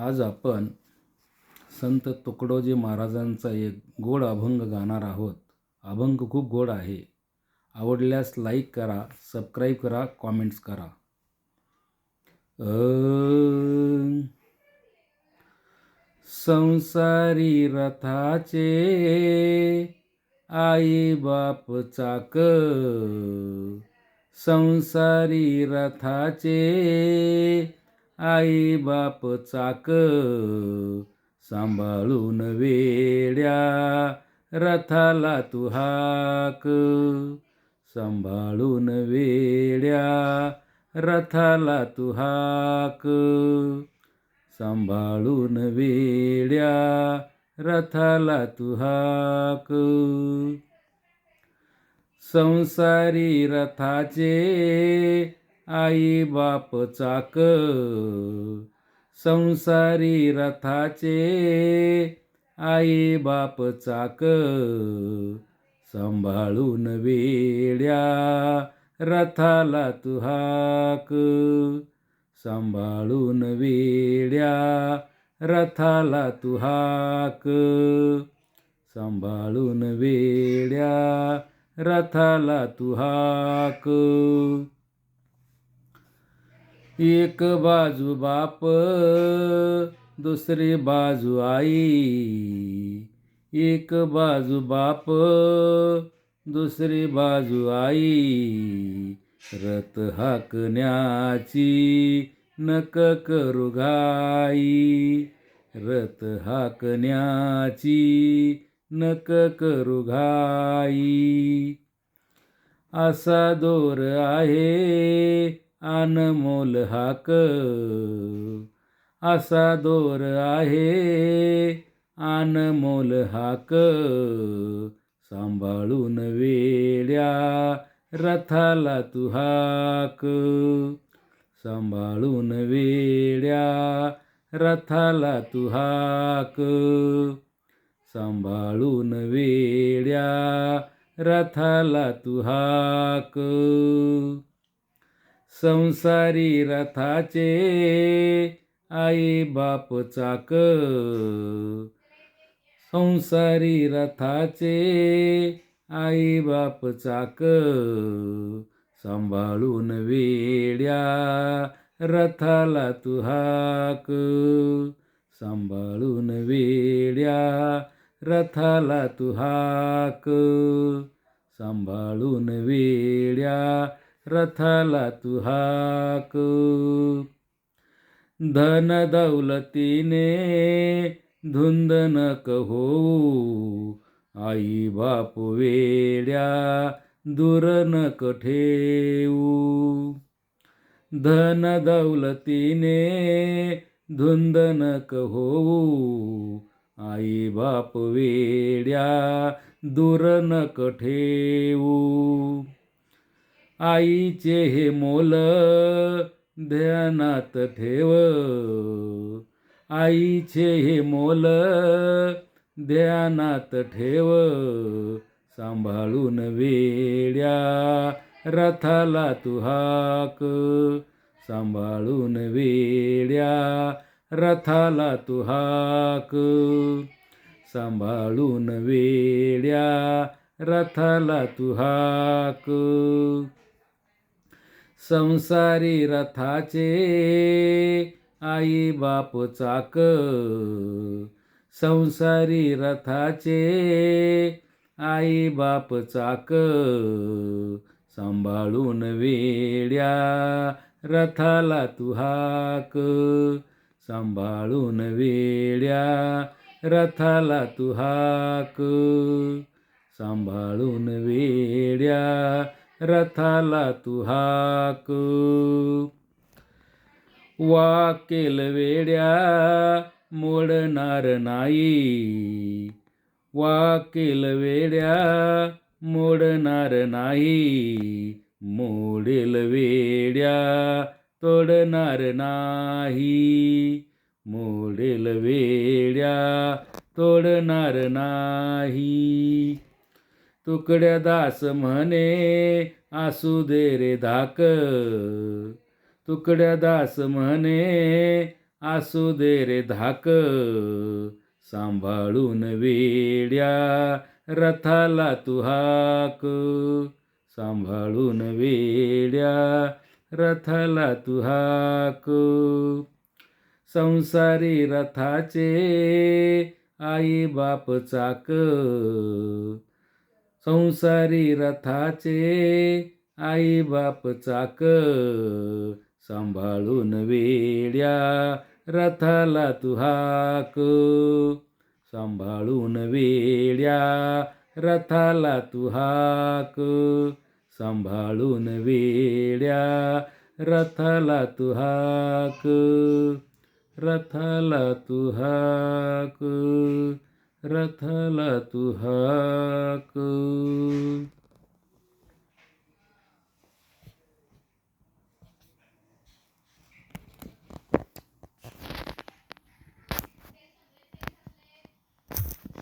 आज आपण संत तुकडोजी महाराजांचा एक गोड अभंग गाणार आहोत. अभंग खूप गोड आहे. आवडल्यास लाईक करा, सबस्क्राईब करा, कॉमेंट्स करा. संसारी रथाचे आई बाप चाक, संसारी रथाचे आई बाप चाक, सांभाळून वेड्या रथाला तू हाक, सांभाळून वेड्या रथाला तू हाक, सांभाळून वेड्या रथाला तू हाक. संसारी रथाचे आई बाप चाक, संसारी रथाचे आई बाप चाक, सांभाळून वेड्या रथाला तू हाक, सांभाळून वेड्या रथाला तू हाक, सांभाळून वेड्या रथाला तू हाक. एक बाजू बाप दुसरी बाजू आई, एक बाजू बाप दुसरी बाजू आई, रथ हाकण्याची नक करू घाई, रथ हाकण्याची नक करू घाई. असा दोर आहे अनमोल हाक, असा दोर आहे अनमोल हाक, सांभाळून वेड्या रथाला तू हाक, सांभाळून वेड्या रथाला तू हाक, सांभाळून वेड्या रथाला तू हाक. संसारी रथाचे आई बाप चाक, संसारी रथाचे आई बाप चाक, सांभाळून वेड्या रथाला तू हाक, सांभाळून वेड्या रथाला तू हाक, सांभाळून वेड्या रथाला तू हाक. धन दौलतीने धुंद नक होऊ, आई बाप वेड्या दूर नक ठेवू, धन दौलतीने धुंद नक होऊ, आई बाप वेड्या दूर नक ठेवू. आईचे हे मोल ध्यानात ठेव, आईचे हे मोल ध्यानात ठेव, सांभाळून वेड्या रथाला तू हाक, सांभाळून वेड्या रथाला तू हाक, सांभाळून वेड्या रथाला तू हाक. संसारी रथाचे आई बाप चाक, संसारी रथाचे आई बाप चाक, सांभाळून वेड्या रथाला तू हाक, सांभाळून वेड्या रथाला तू हाक, सांभाळून वेड्या रथाला तू हाक. वाकेल वेड्या मोडणार नाही, वाकेल वेड्या मोडणार नाही, मोडेल वेड्या तोडणार नाही, मोडेल वेड्या तोडणार नाही. तुकड्या दास म्हणे असू दे रे धाक, तुकड्या दास म्हणे असू दे रे धाक, सांभाळून वेड्या रथाला तू हाक, सांभाळून वेड्या रथाला तू हाक. संसारी रथाचे आई बाप चाक, संसारी रथाचे आई बाप चाक, सांभाळून वेड्या रथाला तू हाक, सांभाळून वेड्या रथाला तू हाक, सांभाळून वेड्या रथाला तू हाक, रथाला तू हाक, रथाला तू हाक.